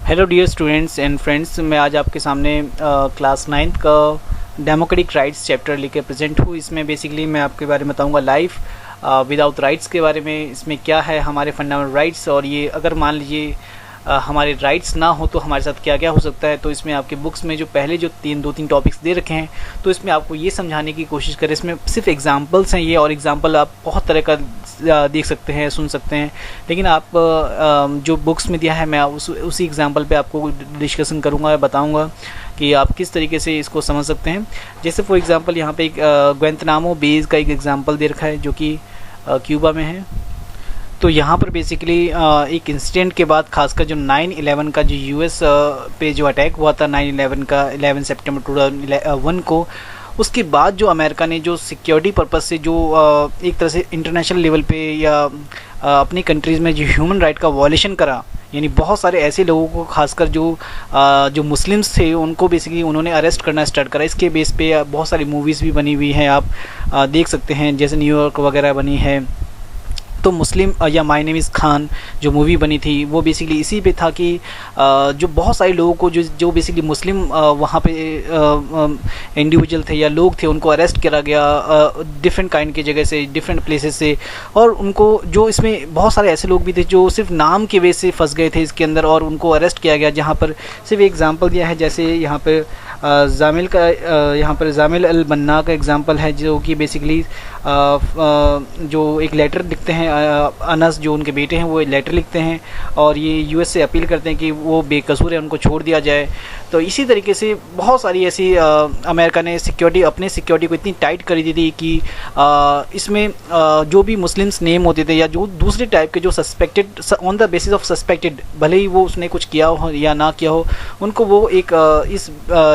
Hello dear students and friends, मैं आज आपके सामने क्लास 9th का डेमोक्रेटिक राइट्स चैप्टर लेकर प्रेजेंट हूँ। इसमें बेसिकली मैं आपके बारे में बताऊँगा लाइफ विदाउट राइट्स के बारे में। इसमें क्या है हमारे फंडामेंटल राइट्स, और ये अगर मान लीजिए हमारे राइट्स ना हो तो हमारे साथ क्या क्या हो सकता है। तो इसमें आपके बुक्स में जो पहले जो दो तीन टॉपिक्स दे रखे हैं, तो इसमें आपको ये समझाने की कोशिश करें। इसमें सिर्फ एग्जांपल्स हैं ये, और एग्जांपल आप बहुत तरह का देख सकते हैं, सुन सकते हैं, लेकिन आप जो बुक्स में दिया है मैं उसी एग्जांपल पे आपको डिस्कशन करूँगा, बताऊँगा कि आप किस तरीके से इसको समझ सकते हैं। जैसे फॉर एग्ज़ाम्पल यहाँ पे एक ग्वांतनामो बेस का एक एग्जांपल दे रखा है जो कि क्यूबा में है। तो यहाँ पर बेसिकली एक इंसिडेंट के बाद, खासकर जो 9/11 का जो यूएस पे जो अटैक हुआ था 9/11 का 11 सितंबर 2001 को, उसके बाद जो अमेरिका ने जो सिक्योरिटी पर्पस से जो एक तरह से इंटरनेशनल लेवल पे या अपनी कंट्रीज़ में जो ह्यूमन राइट का वॉयलेशन करा, यानी बहुत सारे ऐसे लोगों को, खासकर जो मुस्लिम्स थे, उनको बेसिकली उन्होंने अरेस्ट करना स्टार्ट करा। इसके बेस पे बहुत सारी मूवीज़ भी बनी हुई हैं, आप देख सकते हैं, जैसे न्यूयॉर्क वगैरह बनी है। तो मुस्लिम या माय नेम इज़ खान जो मूवी बनी थी वो बेसिकली इसी पे था कि जो बहुत सारे लोगों को जो बेसिकली मुस्लिम वहाँ पे इंडिविजुअल थे या लोग थे, उनको अरेस्ट करा गया डिफरेंट काइंड की जगह से, डिफरेंट प्लेसेस से। और उनको जो इसमें बहुत सारे ऐसे लोग भी थे जो सिर्फ नाम की वजह से फंस गए थे इसके अंदर, और उनको अरेस्ट किया गया। जहाँ पर सिर्फ एग्जांपल दिया है, जैसे यहाँ पर जामिल अल बन्ना का एग्जांपल है, जो कि बेसिकली जो एक लेटर लिखते हैं, अनस जो उनके बेटे हैं वो लेटर लिखते हैं और ये यूएस से अपील करते हैं कि वो बेकसूर है, उनको छोड़ दिया जाए। तो इसी तरीके से बहुत सारी ऐसी अमेरिका ने अपने सिक्योरिटी को इतनी टाइट कर दी थी कि इसमें जो भी मुस्लिम्स नेम होते थे या जो दूसरे टाइप के जो suspected, on the basis of suspected, भले ही वो उसने कुछ किया हो या ना किया हो, उनको वो एक इस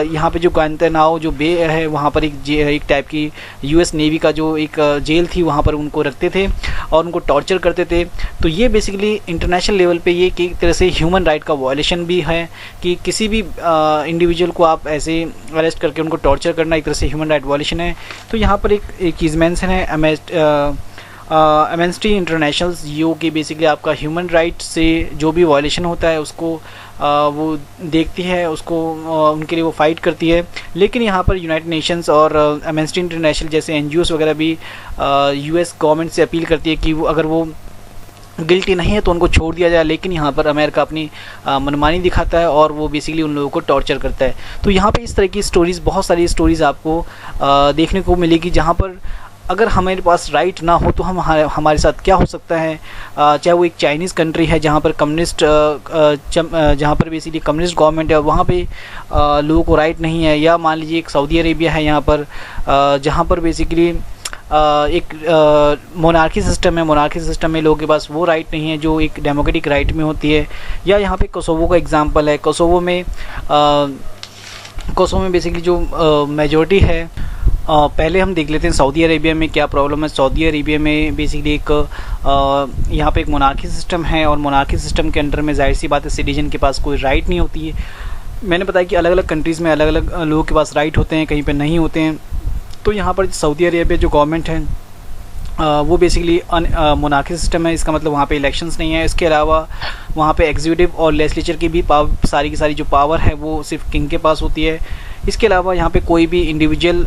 यहाँ पे जो ग्वांतानामो जो बे है, वहाँ पर एक टाइप की यूएस नेवी का जो एक जेल थी, वहाँ पर उनको रखते थे और उनको टॉर्चर करते थे। तो ये बेसिकली इंटरनेशनल लेवल पे ये एक तरह से ह्यूमन राइट का वायलेशन भी है कि किसी भी इंडिविजुअल को आप ऐसे अरेस्ट करके उनको टॉर्चर करना एक तरह से ह्यूमन राइट वायलेशन है। तो यहाँ पर एक चीज़ मेंशन है, एमनेस्टी इंटरनेशनल, जो कि बेसिकली आपका ह्यूमन राइट से जो भी वायलेशन होता है उसको वो देखती है, उसको उनके लिए वो फाइट करती है। लेकिन यहाँ पर यूनाइटेड नेशंस और एमनेस्टी इंटरनेशनल जैसे एनजीओस वगैरह भी यूएस गवर्नमेंट से अपील करती है कि अगर वो गिल्टी नहीं है तो उनको छोड़ दिया जाए। लेकिन यहाँ पर अमेरिका अपनी मनमानी दिखाता है और वो बेसिकली उन लोगों को टॉर्चर करता है। तो यहाँ पे इस तरह की स्टोरीज़, बहुत सारी स्टोरीज़ आपको देखने को मिलेगी, जहाँ पर अगर हमारे पास राइट ना हो तो हमारे साथ क्या हो सकता है। चाहे वो एक चाइनीज़ कंट्री है जहाँ पर कम्युनिस्ट जहाँ पर बेसिकली कम्युनिस्ट गवर्नमेंट है, वहाँ पे लोगों को राइट नहीं है, या मान लीजिए एक सऊदी अरेबिया है यहाँ पर जहाँ पर बेसिकली एक मोनार्की सिस्टम है, मोनार्की सिस्टम में लोगों के पास वो राइट नहीं है जो एक डेमोक्रेटिक राइट में होती है। या यहाँ पे कोसोवो का एग्जांपल है, कोसोवो में बेसिकली जो मेजॉरिटी है, पहले हम देख लेते हैं सऊदी अरेबिया में क्या प्रॉब्लम है। सऊदी अरेबिया में बेसिकली एक यहाँ पे एक मोनार्की सिस्टम है, और मोनार्की सिस्टम के अंडर में जाहिर सी बात है सिटीजन के पास कोई राइट नहीं होती है। मैंने बताया कि अलग अलग कंट्रीज़ में अलग अलग लोगों के पास राइट होते हैं, कहीं पे नहीं होते हैं। तो यहाँ पर सऊदी अरेबिया जो गवर्नमेंट है वो बेसिकली मोनार्की सिस्टम है, इसका मतलब वहाँ पे इलेक्शंस नहीं है। इसके अलावा वहाँ पे एग्जीक्यूटिव और लेजिस्लेचर की भी सारी की सारी जो पावर है वो सिर्फ किंग के पास होती है। इसके अलावा यहाँ पे कोई भी इंडिविजुअल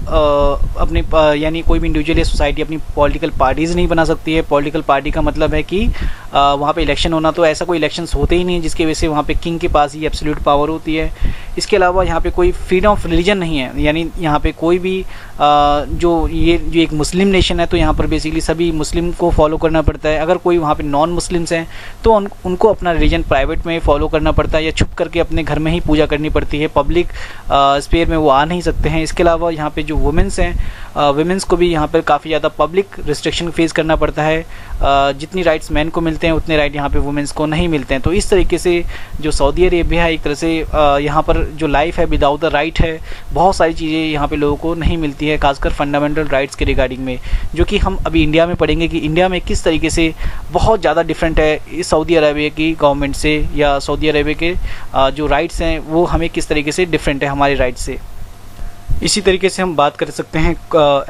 यानी कोई भी इंडिविजुअल या सोसाइटी अपनी पॉलिटिकल पार्टीज़ नहीं बना सकती है। पॉलिटिकल पार्टी का मतलब है कि वहाँ पे इलेक्शन होना, तो ऐसा कोई इलेक्शंस होते ही नहीं है, जिसकी वजह से वहाँ पे किंग के पास ही एब्सोल्यूट पावर होती है। इसके अलावा यहाँ पे कोई फ्रीडम ऑफ रिलीजन नहीं है, यानी यहाँ पे कोई भी जो एक मुस्लिम नेशन है तो यहाँ पर बेसिकली सभी मुस्लिम को फॉलो करना पड़ता है। अगर कोई वहाँ पे नॉन मुस्लिम्स हैं तो उनको अपना रिलीजन प्राइवेट में फॉलो करना पड़ता है, या छुप करके अपने घर में ही पूजा करनी पड़ती है, पब्लिक स्पेयर में वो आ नहीं सकते हैं। इसके अलावा यहाँ पे जो वुमेंस हैं, वुमेंस को भी यहाँ पर काफ़ी ज़्यादा पब्लिक रिस्ट्रिक्शन फेस करना पड़ता है। जितनी राइट्स मैन को मिलते हैं उतने राइट यहाँ पे वुमेंस को नहीं मिलते हैं। तो इस तरीके से जो सऊदी अरेबिया है, एक तरह से यहाँ पर जो लाइफ है विदाउट द राइट है, बहुत सारी चीज़ें यहाँ पे लोगों को नहीं मिलती है, खासकर फंडामेंटल राइट्स के रिगार्डिंग में, जो कि हम अभी इंडिया में पढ़ेंगे कि इंडिया में किस तरीके से बहुत ज़्यादा डिफरेंट है इस सऊदी अरेबिया की गवर्नमेंट से, या सऊदी अरेबिया के जो राइट्स हैं वो हमें किस तरीके से डिफरेंट है हमारे राइट से। इसी तरीके से हम बात कर सकते हैं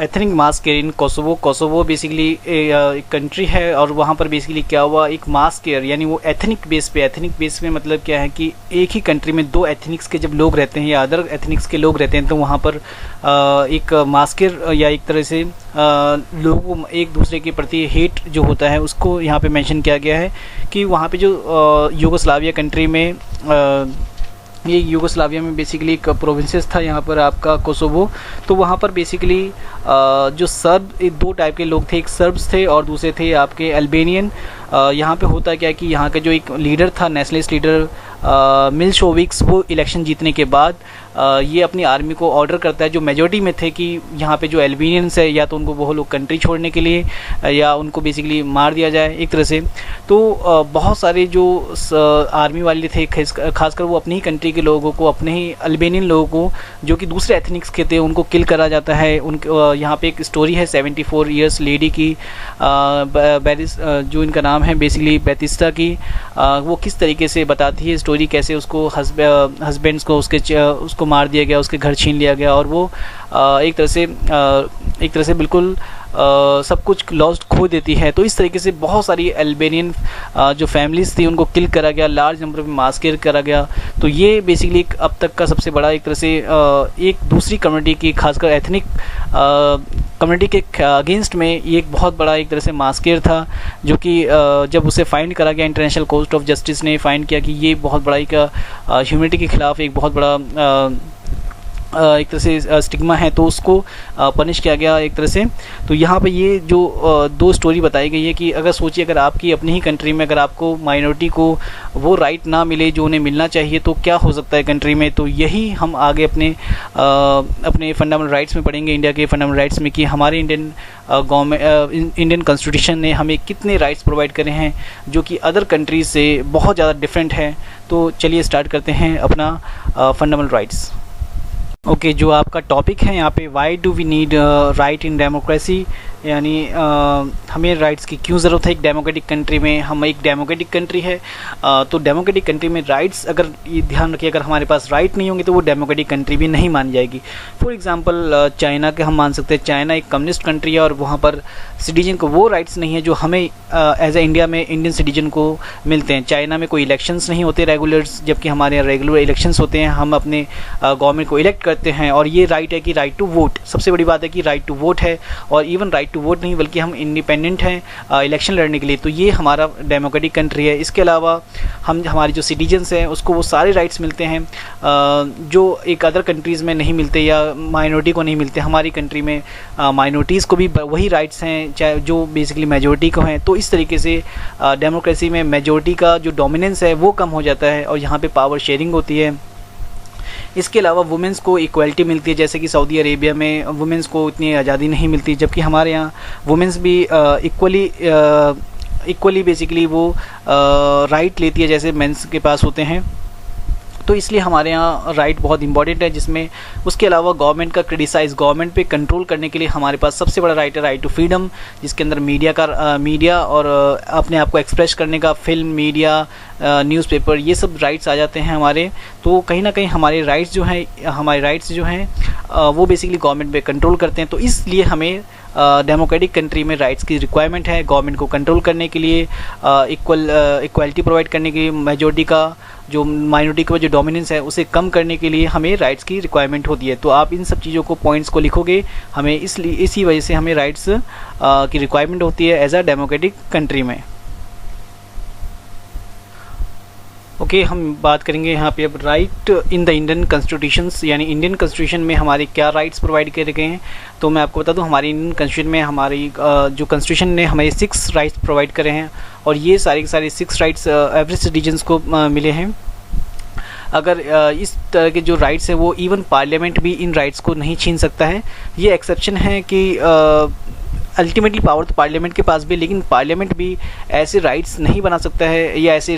एथनिक मास्केयर इन कोसोवो। कोसोवो बेसिकली एक कंट्री है और वहाँ पर बेसिकली क्या हुआ, एक मास्केयर यानी वो एथनिक बेस पे मतलब क्या है कि एक ही कंट्री में दो एथनिक्स के जब लोग रहते हैं या अदर एथनिक्स के लोग रहते हैं तो वहाँ पर एक मास्केयर या एक तरह से लोगों एक दूसरे के प्रति हेट जो होता है उसको यहाँ पे मेंशन किया गया है कि वहाँ पे जो यूगोस्लाविया कंट्री में ये यूगोस्लाविया में बेसिकली एक प्रोविंसेस था यहाँ पर आपका कोसोवो। तो वहाँ पर बेसिकली जो सर्ब दो टाइप के लोग थे, एक सर्ब्स थे और दूसरे थे आपके अल्बेनियन। यहाँ पे होता क्या कि यहाँ का जो एक लीडर था, नेशनलिस्ट लीडर मिलशोविक्स, वो इलेक्शन जीतने के बाद ये अपनी आर्मी को ऑर्डर करता है जो मेजॉरिटी में थे कि यहाँ पे जो अल्बेनियंस है या तो उनको वो लोग कंट्री छोड़ने के लिए या उनको बेसिकली मार दिया जाए एक तरह से। तो बहुत सारे जो आर्मी वाले थे खासकर वो अपनी ही कंट्री के लोगों को, अपने ही अल्बेनियन लोगों को जो कि दूसरे एथनिक्स के थे उनको किल करा जाता है। उनके यहाँ पे एक स्टोरी है 74 ईयर्स लेडी की, जो इनका नाम है बेसिकली बैतिस्ता की। वो किस तरीके से बताती है स्टोरी, कैसे उसको हस्बैंड्स को उसको मार दिया गया, उसके घर छीन लिया गया और वो एक तरह से बिल्कुल सब कुछ लॉस्ट खो देती है। तो इस तरीके से बहुत सारी अल्बेनियन जो फैमिलीज थी उनको किल करा गया, लार्ज नंबर में मास्केर करा गया। तो ये बेसिकली अब तक का सबसे बड़ा एक तरह से एक दूसरी कम्युनिटी की, खासकर एथनिक कम्युनिटी के अगेंस्ट में ये एक बहुत बड़ा एक तरह से मास्केर था, जो कि जब उसे फाइंड करा गया, इंटरनेशनल कोर्ट ऑफ जस्टिस ने फाइंड किया कि ये बहुत बड़ा एक ह्यूमैनिटी के खिलाफ एक बहुत बड़ा एक तरह से स्टिग्मा है, तो उसको पनिश किया गया एक तरह से। तो यहाँ पे ये जो दो स्टोरी बताई गई है कि अगर सोचिए अगर आपकी अपनी ही कंट्री में अगर आपको माइनॉरिटी को वो राइट ना मिले जो उन्हें मिलना चाहिए तो क्या हो सकता है कंट्री में। तो यही हम आगे अपने फंडामेंटल राइट्स में पढ़ेंगे, इंडिया के फंडामेंटल राइट्स में, कि हमारे इंडियन गवर्नमेंट, इंडियन कॉन्स्टिट्यूशन ने हमें कितने राइट्स प्रोवाइड करे हैं जो कि अदर कंट्रीज से बहुत ज़्यादा डिफरेंट है। तो चलिए स्टार्ट करते हैं अपना फंडामेंटल राइट्स। ओके, जो आपका टॉपिक है यहाँ पे, why do we need right in democracy, यानी हमें राइट्स की क्यों ज़रूरत है एक डेमोक्रेटिक कंट्री में। हम एक डेमोक्रेटिक कंट्री है, तो डेमोक्रेटिक कंट्री में राइट्स, अगर ये ध्यान रखिए, अगर हमारे पास राइट नहीं होंगे तो वो डेमोक्रेटिक कंट्री भी नहीं मान जाएगी। फॉर एग्जांपल चाइना के हम मान सकते हैं, चाइना एक कम्युनिस्ट कंट्री है और वहाँ पर सिटीजन को वो राइट्स नहीं है जो हमें एज ए इंडिया में इंडियन सिटीजन को मिलते हैं। चाइना में कोई इलेक्शंस नहीं होते रेगुलर्स, जबकि हमारे यहाँ रेगुलर इलेक्शंस होते हैं, हम अपने गवर्नमेंट को इलेक्ट करते हैं। और ये राइट है कि राइट टू वोट, सबसे बड़ी बात है कि राइट टू वोट है, और इवन राइट टू वोट नहीं बल्कि हम इंडिपेंडेंट हैं इलेक्शन लड़ने के लिए। तो ये हमारा डेमोक्रेटिक कंट्री है। इसके अलावा हमारे जो सिटीजन्स हैं उसको वो सारे राइट्स मिलते हैं जो एक अदर कंट्रीज़ में नहीं मिलते या माइनॉरिटी को नहीं मिलते। हमारी कंट्री में माइनॉरिटीज़ को भी वही राइट्स हैं चाहे जो बेसिकली मेजॉरिटी को हैं। तो इस तरीके से डेमोक्रेसी में मेजॉरिटी का जो डोमिनेंस है वो कम हो जाता है और यहाँ पे पावर शेयरिंग होती है। इसके अलावा वुमेंस को इक्वलिटी मिलती है, जैसे कि सऊदी अरेबिया में वुमेंस को इतनी आज़ादी नहीं मिलती, जबकि हमारे यहाँ वुमेंस भी इक्वली बेसिकली वो राइट लेती है जैसे मेंस के पास होते हैं। तो इसलिए हमारे यहाँ राइट बहुत इंपॉर्टेंट है, जिसमें उसके अलावा गवर्नमेंट का क्रिटिसाइज, गवर्नमेंट पे कंट्रोल करने के लिए हमारे पास सबसे बड़ा राइट है राइट टू फ्रीडम, जिसके अंदर मीडिया और अपने आप को एक्सप्रेस करने का, फिल्म, मीडिया, न्यूज़पेपर, ये सब राइट्स आ जाते हैं हमारे। तो कहीं ना कहीं हमारे राइट्स जो हैं वो बेसिकली गवर्नमेंट पे कंट्रोल करते हैं। तो इसलिए हमें डेमोक्रेटिक कंट्री में राइट्स की रिक्वायरमेंट है, गवर्नमेंट को कंट्रोल करने के लिए, इक्वलिटी प्रोवाइड करने के लिए, मेजॉरिटी का जो माइनॉरिटी का जो डोमिनेंस है उसे कम करने के लिए हमें राइट्स की रिक्वायरमेंट होती है। तो आप इन सब चीज़ों को, पॉइंट्स को लिखोगे, हमें इसी वजह से हमें राइट्स की रिक्वायरमेंट होती है एज अ डेमोक्रेटिक कंट्री में। ओके, हम बात करेंगे यहाँ पे अब right in the Indian constitutions, यानी इंडियन कॉन्स्टिट्यूशन में हमारे क्या राइट्स प्रोवाइड किए गए हैं। तो मैं आपको बता दूँ, हमारी इंडियन कॉन्स्टिट्यूशन में हमारी जो कॉन्स्टिट्यूशन ने हमें 6 राइट्स प्रोवाइड करे हैं और ये सारे 6 राइट्स एवरी सिटीजन्स को मिले हैं। अगर इस तरह के जो राइट्स हैं वो इवन पार्लियामेंट भी इन राइट्स को नहीं छीन सकता है। ये एक्सेप्शन है कि अल्टीमेटली पावर तो पार्लियामेंट के पास भी, लेकिन पार्लियामेंट भी ऐसे राइट्स नहीं बना सकता है या ऐसे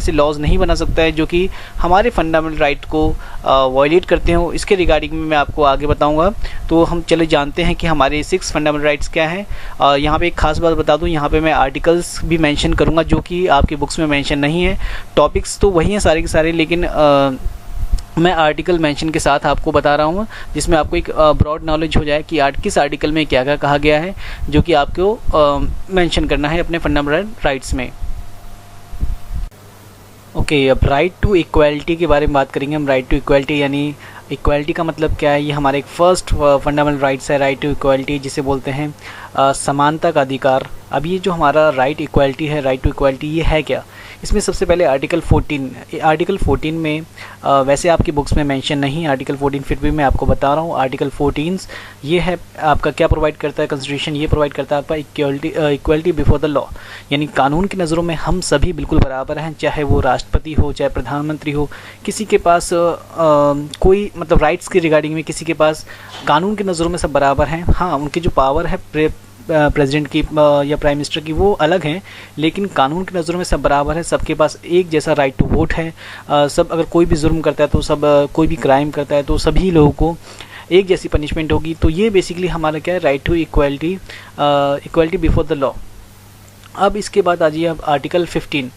लॉज नहीं बना सकता है जो कि हमारे फंडामेंटल राइट को वायलेट करते हो। इसके रिगार्डिंग में मैं आपको आगे बताऊंगा। तो हम चले जानते हैं कि हमारे 6 फंडामेंटल राइट्स क्या हैं। यहाँ पे एक खास बात बता दूँ, यहाँ पे मैं आर्टिकल्स भी मेंशन करूँगा जो कि आपकी बुक्स में मेंशन नहीं है। टॉपिक्स तो वही हैं सारे के सारे, लेकिन मैं आर्टिकल मेंशन के साथ आपको बता रहा हूँ, जिसमें आपको एक ब्रॉड नॉलेज हो जाए कि किस आर्टिकल में क्या क्या कहा गया है, जो कि आपको मेंशन करना है अपने फंडामेंटल राइट्स में। ओके, अब राइट टू इक्वालिटी के बारे में बात करेंगे हम। राइट टू इक्वालिटी यानी इक्वालिटी का मतलब क्या है, ये हमारे एक फर्स्ट फंडामेंटल राइट्स है, राइट टू इक्वालिटी, जिसे बोलते हैं समानता का अधिकार। अब ये जो हमारा राइट इक्वालिटी है, राइट टू इक्वालिटी, ये है क्या? इसमें सबसे पहले आर्टिकल 14 में वैसे आपकी बुक्स में मेंशन नहीं आर्टिकल 14, फिर भी मैं आपको बता रहा हूँ। आर्टिकल 14 ये है आपका क्या प्रोवाइड करता है, कॉन्स्टिट्यूशन ये प्रोवाइड करता है आपका इक्वालिटी बिफोर द लॉ, यानी कानून की नज़रों में हम सभी बिल्कुल बराबर हैं, चाहे वो राष्ट्रपति हो, चाहे प्रधानमंत्री हो, किसी के पास कोई मतलब राइट्स के रिगार्डिंग में किसी के पास कानून की नज़रों में सब बराबर हैं। हाँ, उनकी जो पावर है प्रेसिडेंट की या प्राइम मिनिस्टर की वो अलग हैं, लेकिन कानून की नज़रों में सब बराबर है, सबके पास एक जैसा राइट टू वोट है। सब अगर कोई भी जुर्म करता है तो सब कोई भी क्राइम करता है तो सभी लोगों को एक जैसी पनिशमेंट होगी। तो ये बेसिकली हमारा क्या है, right to equality, equality before the law. अब इसके बाद आ जाइए अब आर्टिकल 15।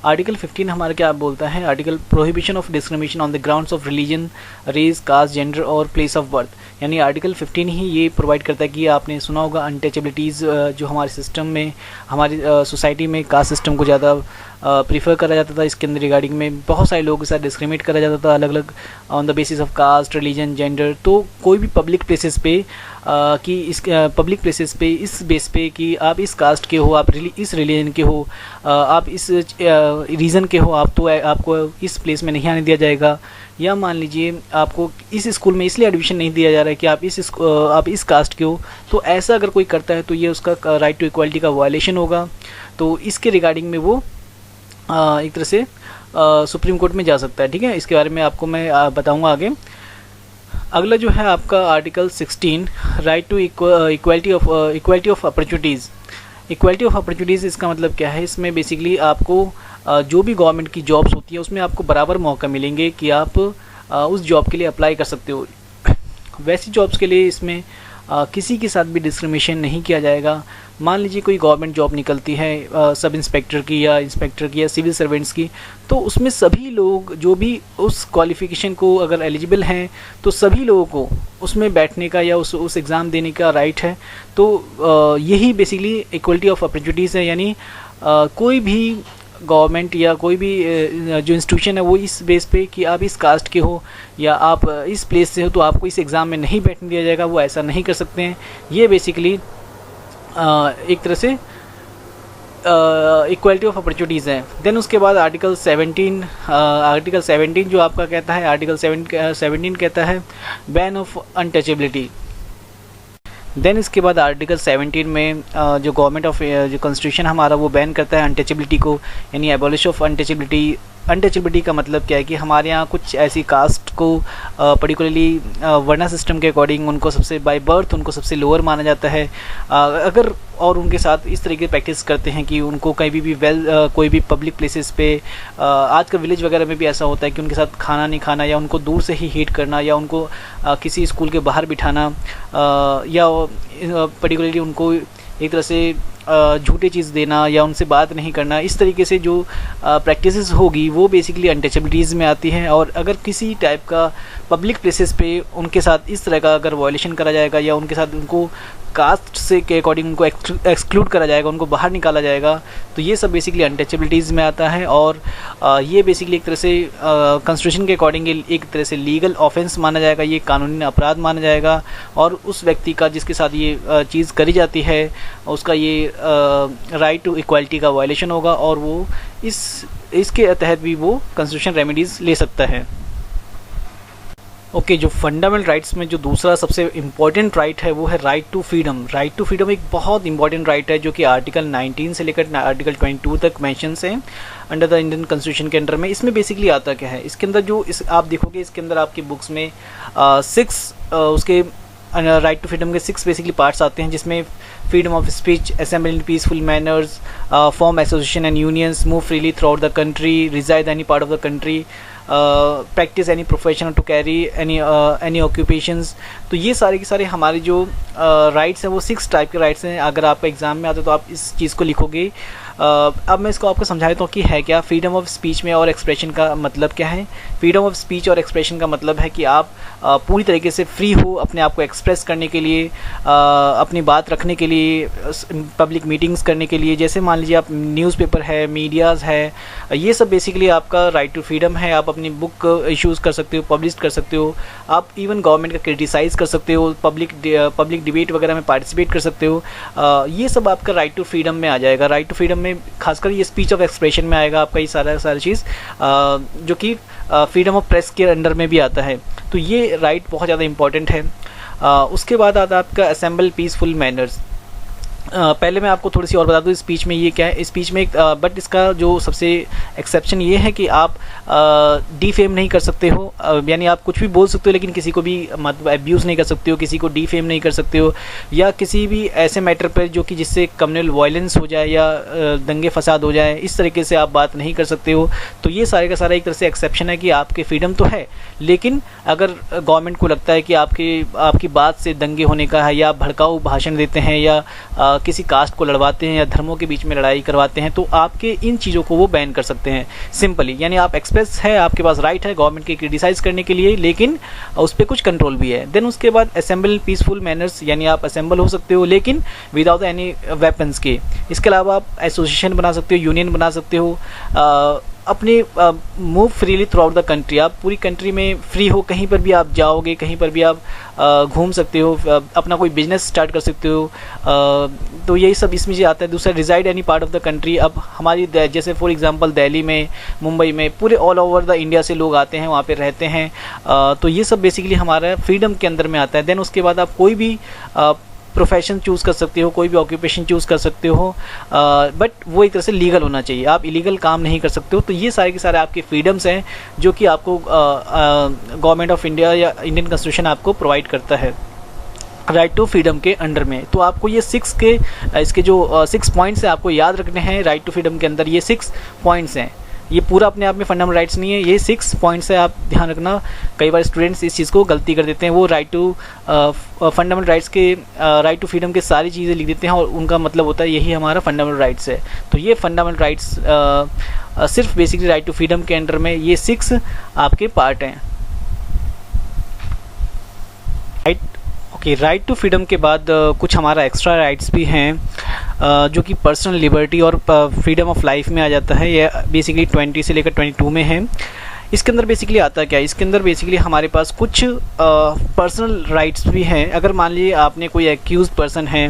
आर्टिकल 15 हमारा क्या बोलता है, article prohibition of discrimination on the grounds of religion, race, caste, gender और प्लेस ऑफ बर्थ। यानी आर्टिकल 15 ही ये प्रोवाइड करता है कि आपने सुना होगा अनटचेबिलिटीज़, जो हमारे सिस्टम में, हमारी सोसाइटी में कास्ट सिस्टम को ज़्यादा प्रीफर करा जाता था। इसके अंदर रिगार्डिंग में बहुत सारे लोगों के साथ डिस्क्रिमिनेट करा जाता था अलग अलग on the basis of caste, religion, gender. तो कोई भी पब्लिक प्लेसेस पे कि इस पब्लिक प्लेसेस पे इस बेस पे कि आप इस कास्ट के हो, आप इस रिलीजन के हो, आप इस रीज़न के हो, आप तो आपको इस प्लेस में नहीं आने दिया जाएगा। या मान लीजिए आपको इस स्कूल में इसलिए एडमिशन नहीं दिया जा रहा है कि आप इस कास्ट के हो, तो ऐसा अगर कोई करता है तो ये उसका राइट टू इक्वालिटी का वायलेशन होगा। तो इसके रिगार्डिंग में वो एक तरह से सुप्रीम कोर्ट में जा सकता है। ठीक है, इसके बारे में आपको मैं बताऊंगा आगे। अगला जो है आपका article 16, right to equality of opportunities. Equality of opportunities इसका मतलब क्या है, इसमें बेसिकली आपको जो भी गवर्नमेंट की जॉब्स होती है उसमें आपको बराबर मौका मिलेंगे कि आप उस जॉब के लिए अप्लाई कर सकते हो। वैसी जॉब्स के लिए इसमें किसी के साथ भी डिस्क्रिमिनेशन नहीं किया जाएगा। मान लीजिए कोई गवर्नमेंट जॉब निकलती है सब इंस्पेक्टर की या इंस्पेक्टर की या सिविल सर्वेंट्स की, तो उसमें सभी लोग जो भी उस क्वालिफ़िकेशन को अगर एलिजिबल हैं तो सभी लोगों को उसमें बैठने का या उस एग्ज़ाम देने का राइट है। तो यही बेसिकली इक्वलिटी ऑफ अपॉर्चुनिटीज़ है, यानी कोई भी गवर्नमेंट या कोई भी जो इंस्टीट्यूशन है वो इस बेस पे कि आप इस कास्ट के हो या आप इस प्लेस से हो तो आपको इस एग्ज़ाम में नहीं बैठने दिया जाएगा, वो ऐसा नहीं कर सकते हैं। ये बेसिकली एक तरह से इक्वालिटी ऑफ अपॉर्चुनिटीज़ है। देन उसके बाद आर्टिकल 17 जो आपका कहता है, आर्टिकल 17 कहता है बैन ऑफ अनटचेबिलिटी। देन इसके बाद आर्टिकल 17 में जो गवर्नमेंट ऑफ जो कॉन्स्टिट्यूशन हमारा वो बैन करता है अनटचेबिलिटी को, यानी एबॉलिश ऑफ अनटचेबिलिटी। अनटचेबिलिटी का मतलब क्या है कि हमारे यहाँ कुछ ऐसी कास्ट को पर्टिकुलरली वर्ना सिस्टम के अकॉर्डिंग उनको सबसे बाय बर्थ उनको सबसे लोअर माना जाता है। अगर और उनके साथ इस तरीके प्रैक्टिस करते हैं कि उनको कहीं भी कोई भी पब्लिक प्लेसेस पे आजकल विलेज वगैरह में भी ऐसा होता है कि उनके साथ खाना नहीं खाना या उनको दूर से ही हीट करना या उनको किसी स्कूल के बाहर बिठाना या पर्टिकुलरली उनको एक तरह से झूठे चीज़ देना या उनसे बात नहीं करना, इस तरीके से जो प्रैक्टिसेस होगी वो बेसिकली अनटचेबिलिटीज़ में आती हैं। और अगर किसी टाइप का पब्लिक प्लेसेस पे उनके साथ इस तरह का अगर वायलेशन करा जाएगा या उनके साथ उनको कास्ट से के अकॉर्डिंग उनको एक्सक्लूड करा जाएगा, उनको बाहर निकाला जाएगा, तो ये सब बेसिकली अनटचेबिलिटीज़ में आता है। और ये बेसिकली एक तरह से कॉन्स्टिट्यूशन के अकॉर्डिंग एक तरह से लीगल ऑफेंस माना जाएगा, ये कानूनी अपराध माना जाएगा। और उस व्यक्ति का जिसके साथ ये चीज़ करी जाती है उसका ये राइट टू इक्वालिटी का वायलेशन होगा और वो इसके तहत भी वो कॉन्स्टिट्यूशन रेमेडीज़ ले सकता है। ओके, जो फंडामेंटल राइट्स में जो दूसरा सबसे इम्पॉर्टेंट राइट है वो है right to freedom. Right to freedom एक बहुत इंपॉर्टेंट राइट है जो कि आर्टिकल 19 से लेकर आर्टिकल 22 तक मेंशन्स हैं अंडर द इंडियन कॉन्स्टिट्यूशन के अंडर में। इसमें बेसिकली आता क्या है, इसके अंदर जो आप देखोगे इसके अंदर आपकी बुक्स में 6 उसके राइट टू फ्रीडम के 6 बेसिकली पार्ट्स आते हैं, जिसमें freedom of speech, assembly in peaceful manners, form association and unions, move freely throughout the country, reside any part of the country, practise any profession to carry any occupations. तो ये सारे के सारे हमारे जो राइट्स हैं वो 6 type के राइट्स हैं। अगर आप एग्ज़ाम में आते तो आप इस चीज़ को लिखोगे अब मैं इसको आपको समझा देता हूँ कि है क्या फ्रीडम ऑफ स्पीच में और एक्सप्रेशन का मतलब क्या है। फ्रीडम ऑफ स्पीच और एक्सप्रेशन का मतलब है कि आप पूरी तरीके से फ्री हो अपने आप को एक्सप्रेस करने के लिए, अपनी बात रखने के लिए, पब्लिक मीटिंग्स करने के लिए। जैसे मान लीजिए आप न्यूज़पेपर है, मीडियाज़ है, ये सब बेसिकली आपका राइट टू फ्रीडम है। आप अपनी बुक इश्यूज़ कर सकते हो, पब्लिश कर सकते हो, आप इवन गवर्नमेंट का क्रिटिसाइज़ कर सकते हो, पब्लिक डिबेट वगैरह में पार्टिसिपेट कर सकते हो। ये सब आपका राइट टू फ्रीडम में आ जाएगा। राइट टू फ्रीडम में खासकर ये स्पीच ऑफ एक्सप्रेशन में आएगा आपका ये सारा चीज़, जो कि फ्रीडम ऑफ प्रेस के अंडर में भी आता है। तो ये राइट बहुत ज़्यादा इंपॉर्टेंट है। उसके बाद आता है आपका असेंबल पीसफुल मैनर्स। पहले मैं आपको थोड़ी सी और बता दूँ स्पीच में ये क्या है। स्पीच में बट इसका जो सबसे एक्सेप्शन ये है कि आप डीफेम नहीं कर सकते हो, यानी आप कुछ भी बोल सकते हो लेकिन किसी को भी मतलब अब्यूज़ नहीं कर सकते हो, किसी को डीफेम नहीं कर सकते हो, या किसी भी ऐसे मैटर पर जो कि जिससे कम्युनल वायलेंस हो जाए या दंगे फसाद हो जाए, इस तरीके से आप बात नहीं कर सकते हो। तो ये सारे का सारा एक तरह से एक्सेप्शन है कि आपके फ्रीडम तो है, लेकिन अगर गवर्नमेंट को लगता है कि आपकी बात से दंगे होने का है, या भड़काऊ भाषण देते हैं, या किसी कास्ट को लड़वाते हैं, या धर्मों के बीच में लड़ाई करवाते हैं, तो आपके इन चीज़ों को वो बैन कर सकते हैं सिंपली। यानी आप एक्सप्रेस है, आपके पास राइट है गवर्नमेंट के क्रिटिसाइज करने के लिए, लेकिन उस पर कुछ कंट्रोल भी है। देन उसके बाद असेंबल पीसफुल मैनर्स, यानी आप असेंबल हो सकते हो लेकिन विदाउट एनी वेपन्स के। इसके अलावा आप एसोसिएशन बना सकते हो, यूनियन बना सकते हो, अपने move freely throughout the country. आप पूरी कंट्री में फ्री हो, कहीं पर भी आप जाओगे, कहीं पर भी आप घूम सकते हो, अपना कोई बिजनेस स्टार्ट कर सकते हो। तो यही सब इसमें जो आता है। दूसरा, reside any part of the country. अब हमारी जैसे फॉर एग्जांपल दिल्ली में, मुंबई में, पूरे ऑल ओवर द इंडिया से लोग आते हैं, वहाँ पे रहते हैं। तो ये सब बेसिकली हमारा फ्रीडम के अंदर में आता है। देन उसके बाद आप कोई भी प्रोफेशन चूज़ कर सकते हो, कोई भी ऑक्यूपेशन चूज़ कर सकते हो, बट वो एक तरह से लीगल होना चाहिए। आप इलीगल काम नहीं कर सकते हो। तो ये सारे के सारे आपके फ्रीडम्स हैं जो कि आपको गवर्नमेंट ऑफ इंडिया या इंडियन कॉन्स्टिट्यूशन आपको प्रोवाइड करता है राइट टू फ्रीडम के अंडर में। तो आपको ये इसके जो 6 पॉइंट्स हैं आपको याद रखने हैं। राइट टू फ्रीडम के अंदर ये 6 पॉइंट्स हैं। ये पूरा अपने आप में फंडामेंटल राइट्स नहीं है, ये 6 पॉइंट्स है, आप ध्यान रखना। कई बार स्टूडेंट्स इस चीज़ को गलती कर देते हैं, वो राइट टू फंडामेंटल राइट्स के राइट टू फ्रीडम के सारी चीज़ें लिख देते हैं और उनका मतलब होता है यही हमारा फंडामेंटल राइट्स है। तो ये फंडामेंटल राइट्स सिर्फ बेसिकली राइट टू फ्रीडम के अंडर में ये 6 आपके पार्ट हैं। राइट टू फ्रीडम के बाद कुछ हमारा एक्स्ट्रा राइट्स भी हैं जो कि पर्सनल लिबर्टी और फ्रीडम ऑफ लाइफ में आ जाता है। ये बेसिकली 20 से लेकर 22 में है। इसके अंदर बेसिकली आता है क्या, इसके अंदर बेसिकली हमारे पास कुछ पर्सनल राइट्स भी हैं। अगर मान लीजिए आपने कोई एक्यूज पर्सन है,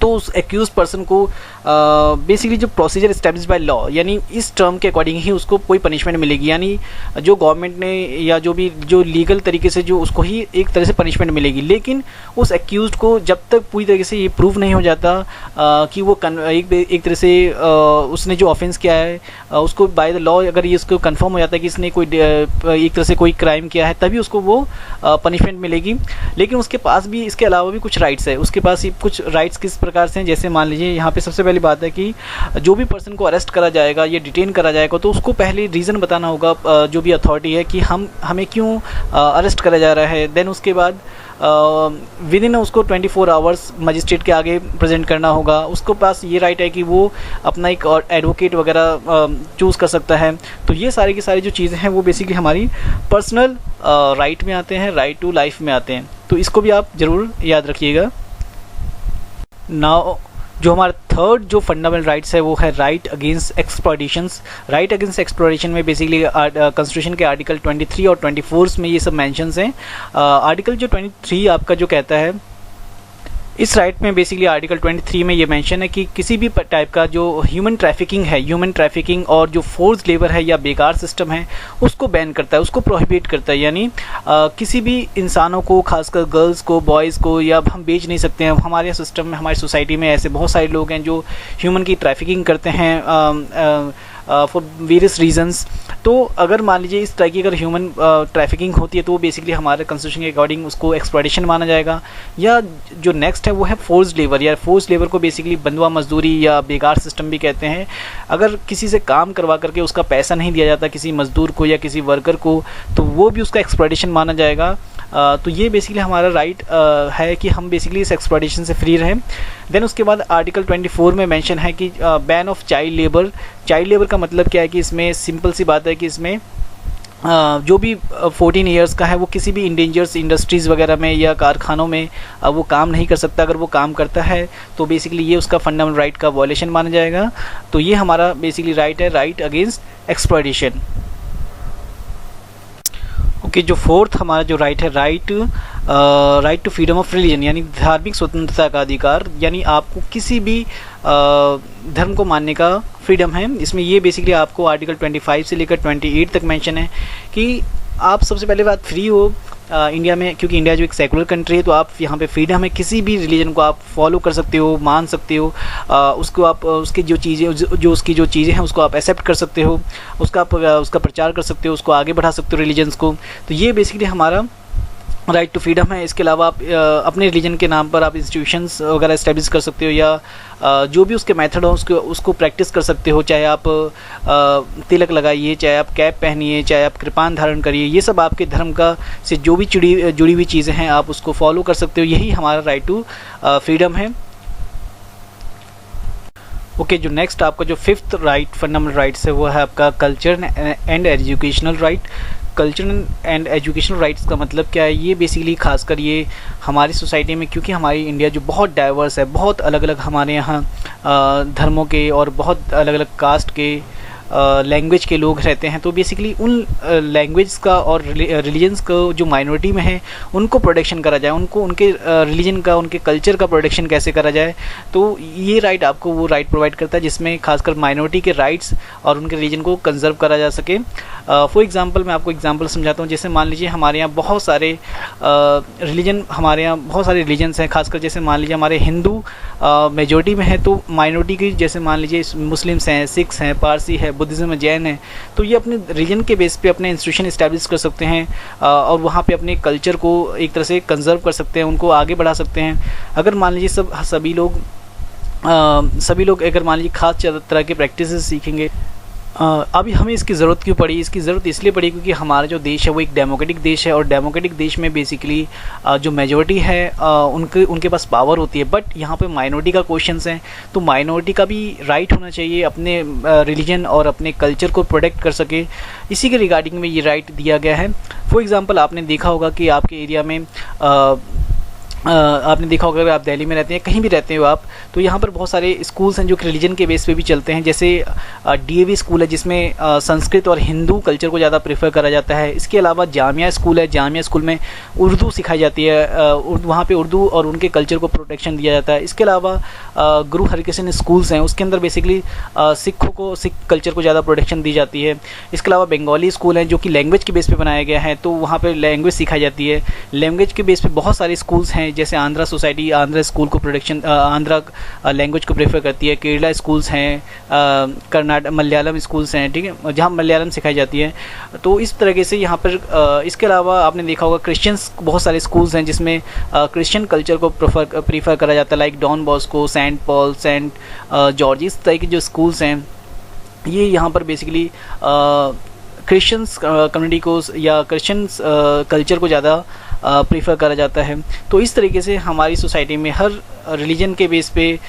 तो उस एक्यूज पर्सन को बेसिकली जो प्रोसीजर इस्टेब्लिश बाय लॉ, यानी इस टर्म के अकॉर्डिंग ही उसको कोई पनिशमेंट मिलेगी। यानी जो गवर्नमेंट ने या जो लीगल तरीके से जो उसको ही एक तरह से पनिशमेंट मिलेगी। लेकिन उस एक्यूज को जब तक पूरी तरीके से ये प्रूव नहीं हो जाता कि वो एक तरह से उसने जो ऑफेंस किया है उसको बाय द लॉ अगर ये उसको कन्फर्म हो जाता है कि इसने कोई एक तरह से कोई क्राइम किया है, तभी उसको वो पनिशमेंट मिलेगी। लेकिन उसके पास भी इसके अलावा भी कुछ राइट्स है। उसके पास कुछ राइट्स किस प्रकार से हैं, जैसे मान लीजिए यहाँ पे सबसे पहली बात है कि जो भी पर्सन को अरेस्ट करा जाएगा या डिटेन करा जाएगा, तो उसको पहले रीज़न बताना होगा जो भी अथॉरिटी है कि हमें क्यों अरेस्ट करा जा रहा है। देन उसके बाद विद इन उसको 24 आवर्स मजिस्ट्रेट के आगे प्रेजेंट करना होगा। उसको पास ये राइट है कि वो अपना एक एडवोकेट वगैरह चूज़ कर सकता है। तो ये सारी की सारी जो चीज़ें हैं वो बेसिकली हमारी पर्सनल राइट में आते हैं, राइट टू लाइफ में आते हैं। तो इसको भी आप ज़रूर याद रखिएगा। नाउ जो हमारा थर्ड जो फंडामेंटल राइट्स है वो है right against exploitations. Right against exploitation में बेसिकली कॉन्स्टिट्यूशन के आर्टिकल 23 और 24 में ये सब मेंशंस हैं। आर्टिकल जो 23 आपका जो कहता है, इस राइट में बेसिकली आर्टिकल 23 में ये मेंशन है कि किसी भी टाइप का जो ह्यूमन ट्रैफिकिंग है, ह्यूमन ट्रैफिकिंग और जो फोर्स लेबर है या बेकार सिस्टम है, उसको बैन करता है, उसको प्रोहिबिट करता है। यानी किसी भी इंसानों को, खासकर गर्ल्स को, बॉयज़ को या हम बेच नहीं सकते हैं। हमारे सिस्टम में, हमारी सोसाइटी में ऐसे बहुत सारे लोग हैं जो ह्यूमन की ट्रैफिकिंग करते हैं फॉर वेरियस रीजंस। तो अगर मान लीजिए इस तरह की अगर ह्यूमन ट्रैफिकिंग होती है तो वो बेसिकली हमारे कॉन्स्टिट्यूशन के अकॉर्डिंग उसको एक्सप्लॉयटेशन माना जाएगा। या जो नेक्स्ट है वो है फोर्स लेबर, या फोर्स लेबर को बेसिकली बंधुआ मजदूरी या बेकार सिस्टम भी कहते हैं। अगर किसी से काम करवा करके उसका पैसा नहीं दिया जाता किसी मजदूर को या किसी वर्कर को, तो वो भी उसका एक्सप्लॉयटेशन माना जाएगा। तो ये बेसिकली हमारा राइट है कि हम बेसिकली इस एक्सप्लॉयटेशन से फ्री रहें। देन उसके बाद आर्टिकल 24 में मेंशन है कि ban of child labour. Child labour का मतलब क्या है कि इसमें सिंपल सी बात है कि इसमें जो भी 14 ईयर्स का है वो किसी भी इंडेंजर्स इंडस्ट्रीज़ वगैरह में या कारखानों में वो काम नहीं कर सकता। अगर वो काम करता है तो बेसिकली ये उसका फंडामेंटल राइट का वॉयलेशन माना जाएगा। तो ये हमारा बेसिकली राइट है, राइट अगेंस्ट एक्सप्लॉयटेशन। ओके, जो फोर्थ हमारा जो राइट है, right to freedom of religion, यानी धार्मिक स्वतंत्रता का अधिकार, यानी आपको किसी भी धर्म को मानने का फ्रीडम है। इसमें ये बेसिकली आपको आर्टिकल 25 से लेकर 28 तक मेंशन है कि आप सबसे पहले बात फ्री हो इंडिया में, क्योंकि इंडिया जो एक सेकुलर कंट्री है तो आप यहाँ पे फ्रीडम है, किसी भी रिलीजन को आप फॉलो कर सकते हो, मान सकते हो, उसको आप उसकी जो चीज़ें हैं उसको आप एक्सेप्ट कर सकते हो, उसका प्रचार कर सकते हो, उसको आगे बढ़ा सकते हो रिलीजन्स को। तो ये बेसिकली हमारा राइट टू फ्रीडम है। इसके अलावा आप अपने रिलीजन के नाम पर आप इंस्टीट्यूशंस वगैरह इस्टेब्लिश कर सकते हो, या जो भी उसके मेथड हो उसको प्रैक्टिस कर सकते हो। चाहे आप तिलक लगाइए, चाहे आप कैप पहनिए, चाहे आप कृपान धारण करिए, ये सब आपके धर्म का से जो भी जुड़ी हुई चीज़ें हैं आप उसको फॉलो कर सकते हो। यही हमारा राइट टू फ्रीडम है। ओके, जो नेक्स्ट आपका जो फिफ्थ राइट फंडामेंटल राइट्स है वो है आपका culture and educational right. Cultural and educational rights का मतलब क्या है? ये बेसिकली खासकर ये हमारी सोसाइटी में, क्योंकि हमारी इंडिया जो बहुत डाइवर्स है, बहुत अलग अलग हमारे यहाँ धर्मों के और बहुत अलग अलग कास्ट के लैंग्वेज के लोग रहते हैं। तो बेसिकली उन लैंग्वेज का और रिलीजन्स का जो माइनॉरिटी में है उनको प्रोटेक्शन करा जाए, उनको उनके रिलीजन का, उनके कल्चर का प्रोटेक्शन कैसे करा जाए। तो ये राइट आपको वो राइट प्रोवाइड करता है जिसमें खासकर माइनॉरिटी के राइट्स और उनके रिलीजन को कंजर्व करा जा सके। फॉर एग्जांपल मैं आपको एग्जांपल समझाता हूँ। जैसे मान लीजिए हमारे यहाँ बहुत सारे रिलीजन्स हैं, खासकर जैसे मान लीजिए हमारे हिंदू मेजॉरिटी में है, तो माइनॉरिटी की जैसे मान लीजिए मुस्लिम्स हैं, सिख्स हैं, पारसी है, बुद्धिज़्म है, जैन है। तो ये अपने रीजन के बेस पे अपने इंस्टीट्यूशन इस्टेब्लिश कर सकते हैं और वहाँ पे अपने कल्चर को एक तरह से कंजर्व कर सकते हैं, उनको आगे बढ़ा सकते हैं। अगर मान लीजिए सभी लोग अगर मान लीजिए खास तरह के प्रैक्टिसेस सीखेंगे। अभी हमें इसकी ज़रूरत क्यों पड़ी? इसकी ज़रूरत इसलिए पड़ी क्योंकि हमारा जो देश है वो एक डेमोक्रेटिक देश है, और डेमोक्रेटिक देश में बेसिकली जो मेजॉरिटी है उनके पास पावर होती है। बट यहाँ पे माइनॉरिटी का क्वेश्चंस हैं, तो माइनॉरिटी का भी राइट होना चाहिए अपने रिलीजन और अपने कल्चर को प्रोटेक्ट कर सके। इसी के रिगार्डिंग में ये राइट दिया गया है। फॉर एग्ज़ाम्पल आपने देखा होगा कि आपके एरिया में आपने देखा होगा, अगर आप दिल्ली में रहते हैं, कहीं भी रहते हो आप, तो यहाँ पर बहुत सारे स्कूल्स हैं जो रिलीजन के बेस पे भी चलते हैं। जैसे डीएवी स्कूल है जिसमें संस्कृत और हिंदू कल्चर को ज़्यादा प्रेफर करा जाता है। इसके अलावा जामिया स्कूल है, जामिया स्कूल में उर्दू सिखाई जाती है, वहाँ पे उर्दू और उनके कल्चर को प्रोटेक्शन दिया जाता है। इसके अलावा गुरु हरकृष्ण स्कूल्स हैं, उसके अंदर बेसिकली सिख कल्चर को ज़्यादा प्रोटेक्शन दी जाती है। इसके अलावा बंगाली स्कूल हैं जो कि लैंग्वेज के बेस पे बनाया गया है, तो वहाँ पर लैंग्वेज सिखाई जाती है। लैंग्वेज के बेस पे बहुत सारे स्कूल्स हैं, जैसे आंध्रा सोसाइटी आंध्रा स्कूल को प्रोटेक्शन, आंध्रा लैंग्वेज को प्रेफर करती है। केरला स्कूल्स हैं, कर्नाटक मलयालम स्कूल्स हैं, ठीक है, जहाँ मलयालम सिखाई जाती है। तो इस तरीके से यहाँ पर इसके अलावा आपने देखा होगा क्रिश्चियंस बहुत सारे स्कूल्स हैं जिसमें क्रिश्चियन कल्चर को प्रीफर करा जाता है, like Don Bosco, Saint Paul, Saint George, इस तरह के जो स्कूल्स हैं ये यहाँ पर बेसिकली क्रिश्चियंस कम्युनिटी को या क्रिश्चियंस कल्चर को ज़्यादा प्रीफर करा जाता है। तो इस तरीके से हमारी सोसाइटी में हर रिलीजन के बेस पे,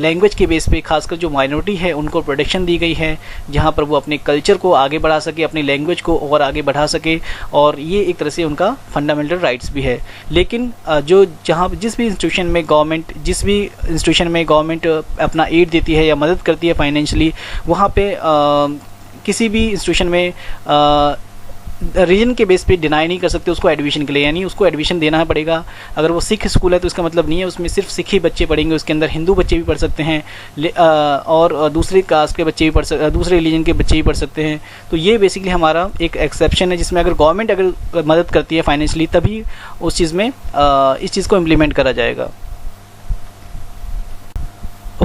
लैंग्वेज के बेस पे, खासकर जो माइनॉरिटी है उनको प्रोटेक्शन दी गई है, जहाँ पर वो अपने कल्चर को आगे बढ़ा सके, अपनी लैंग्वेज को और आगे बढ़ा सके, और ये एक तरह से उनका फंडामेंटल राइट्स भी है। लेकिन जिस भी इंस्टीट्यूशन में गवर्नमेंट अपना एड देती है या मदद करती है फाइनेंशियली, वहाँ पे किसी भी इंस्टीट्यूशन में रीजन के बेस पे डिनाई नहीं कर सकते उसको एडमिशन के लिए, यानी उसको एडमिशन देना पड़ेगा। अगर वो सिख स्कूल है तो इसका मतलब नहीं है उसमें सिर्फ सिख ही बच्चे पढ़ेंगे, उसके अंदर हिंदू बच्चे भी पढ़ सकते हैं और दूसरे कास्ट के बच्चे भी पढ़ सकते, दूसरे रिलीजन के बच्चे भी पढ़ सकते हैं। तो ये बेसिकली हमारा एक एक्सेप्शन है जिसमें अगर गवर्नमेंट अगर मदद करती है फाइनेंशियली तभी उस चीज़ में इस चीज़ को इम्प्लीमेंट करा जाएगा।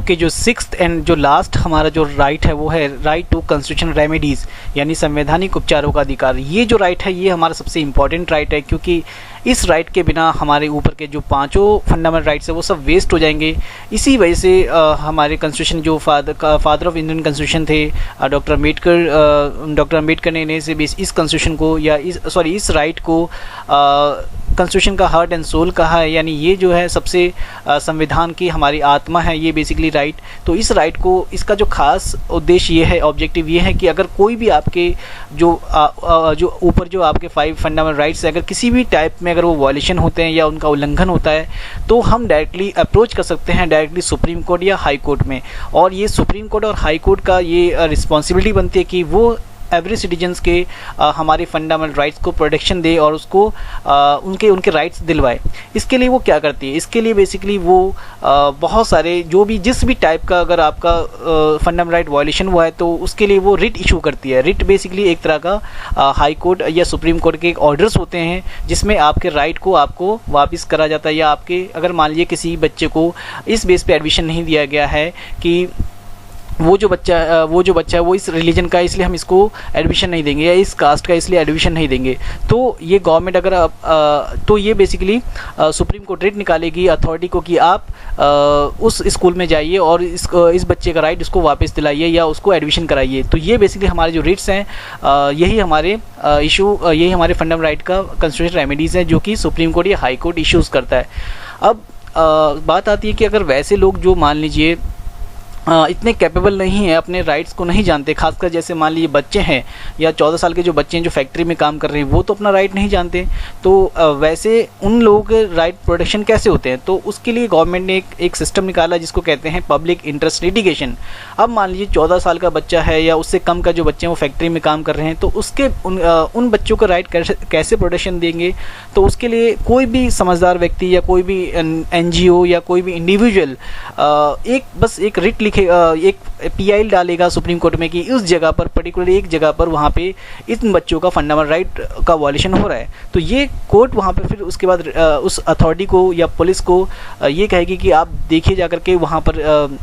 ओके, जो सिक्स्थ एंड जो लास्ट हमारा जो राइट है वो है राइट टू कॉन्स्टिट्यूशनल रेमेडीज़, यानी संवैधानिक उपचारों का अधिकार। ये जो राइट है ये हमारा सबसे इम्पॉर्टेंट राइट है, क्योंकि इस राइट के बिना हमारे ऊपर के जो पांचों फंडामेंटल राइट्स है वो सब वेस्ट हो जाएंगे। इसी वजह से हमारे कॉन्स्टिट्यूशन जो फादर ऑफ इंडियन कॉन्स्टिट्यूशन थे डॉक्टर अम्बेडकर ने इसे इस कॉन्स्टिट्यूशन को या इस राइट को कॉन्स्टिट्यूशन का हार्ट एंड सोल कहा है, यानी ये जो है सबसे संविधान की हमारी आत्मा है ये बेसिकली राइट। तो इस राइट को, इसका जो खास उद्देश्य ये है, ऑब्जेक्टिव ये है कि अगर कोई भी आपके जो ऊपर जो आपके 5 फंडामेंटल राइट्स है, अगर किसी भी टाइप में अगर वो वायलेशन होते हैं या उनका उल्लंघन होता है तो हम डायरेक्टली अप्रोच कर सकते हैं डायरेक्टली सुप्रीम कोर्ट या हाई कोर्ट में। और ये सुप्रीम कोर्ट और हाई कोर्ट का ये रिस्पॉन्सिबिलिटी बनती है कि वो एवरी सिटीजन्स के हमारे फंडामेंटल राइट्स को प्रोटेक्शन दे और उसको उनके राइट्स दिलवाए। इसके लिए वो क्या करती है, इसके लिए बेसिकली वो बहुत सारे जिस भी टाइप का अगर आपका फंडामेंटल राइट वायलेशन हुआ है तो उसके लिए वो रिट इशू करती है। रिट बेसिकली एक तरह का हाई कोर्ट या सुप्रीम कोर्ट के एक ऑर्डर्स होते हैं जिसमें आपके राइट को आपको वापस करा जाता है, या आपके अगर मान लीजिए किसी बच्चे को इस बेस पे एडमिशन नहीं दिया गया है कि वो जो बच्चा है वो इस रिलीजन का, इसलिए हम इसको एडमिशन नहीं देंगे, या इस कास्ट का इसलिए एडमिशन नहीं देंगे, तो ये गवर्नमेंट अगर तो ये बेसिकली सुप्रीम कोर्ट रिट निकालेगी अथॉरिटी को कि आप उस स्कूल में जाइए और इस बच्चे का राइट उसको वापस दिलाइए या उसको एडमिशन कराइए। तो ये बेसिकली हमारे जो रिट्स हैं यही हमारे यही हमारे फंडामेंटल राइट का कॉन्स्टिट्यूशनल रेमेडीज़ हैं जो कि सुप्रीम कोर्ट या हाई कोर्ट इश्यूज़ करता है। अब बात आती है कि अगर वैसे लोग जो मान लीजिए इतने कैपेबल नहीं है, अपने राइट्स को नहीं जानते, खासकर जैसे मान लीजिए बच्चे हैं या 14 साल के जो बच्चे हैं जो फैक्ट्री में काम कर रहे हैं वो तो अपना राइट नहीं जानते, तो वैसे उन लोगों के राइट प्रोटेक्शन कैसे होते हैं। तो उसके लिए गवर्नमेंट ने एक सिस्टम निकाला जिसको कहते हैं पब्लिक इंटरेस्ट लिटिगेशन। अब मान लीजिए 14 साल का बच्चा है या उससे कम का जो बच्चे हैं वो फैक्ट्री में काम कर रहे हैं, तो उसके उन बच्चों का राइट कैसे प्रोटेक्शन देंगे। तो उसके लिए कोई भी समझदार व्यक्ति या कोई भी NGO या कोई भी इंडिविजुअल बस एक रिट एक PIL डालेगा सुप्रीम कोर्ट में कि उस जगह पर पर्टिकुलरली एक जगह पर वहाँ पे इन बच्चों का फंडामेंटल राइट का वायलेशन हो रहा है। तो ये कोर्ट वहाँ पे फिर उसके बाद उस अथॉरिटी को या पुलिस को ये कहेगी कि आप देखिए जाकर के वहाँ पर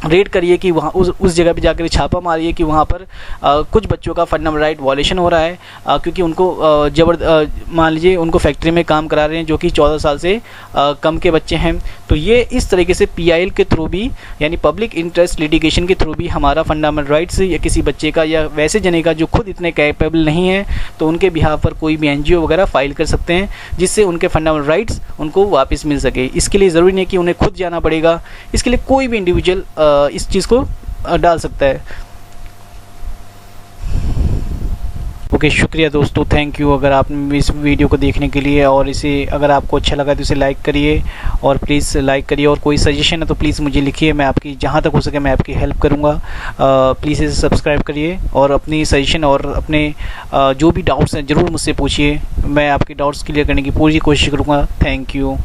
रेड करिए कि वहाँ उस जगह पे जाकर छापा मारिए कि वहाँ पर कुछ बच्चों का फंडामेंटल राइट वायलेशन हो रहा है, क्योंकि उनको मान लीजिए उनको फैक्ट्री में काम करा रहे हैं जो कि 14 साल से कम के बच्चे हैं। तो ये इस तरीके से PIL के थ्रू भी, यानी पब्लिक इंटरेस्ट लिटिगेशन के थ्रू भी हमारा फंडामेंटल राइट्स या किसी बच्चे का या वैसे जने का जो खुद इतने कैपेबल नहीं है तो उनके बिहाफ पर कोई भी NGO वगैरह फाइल कर सकते हैं जिससे उनके फंडामेंटल राइट्स उनको वापस मिल सके। इसके लिए ज़रूरी नहीं कि उन्हें खुद जाना पड़ेगा, इसके लिए कोई भी इंडिविजुअल इस चीज़ को डाल सकता है। ओके, शुक्रिया दोस्तों, थैंक यू अगर आपने इस वीडियो को देखने के लिए, और इसे अगर आपको अच्छा लगा तो इसे लाइक करिए और प्लीज़ लाइक करिए, और कोई सजेशन है तो प्लीज़ मुझे लिखिए, मैं आपकी जहाँ तक हो सके मैं आपकी हेल्प करूँगा। प्लीज़ इसे सब्सक्राइब करिए और अपनी सजेशन और अपने जो भी डाउट्स हैं ज़रूर मुझसे पूछिए, मैं आपके डाउट्स क्लियर करने की पूरी कोशिश करूँगा। Thank you.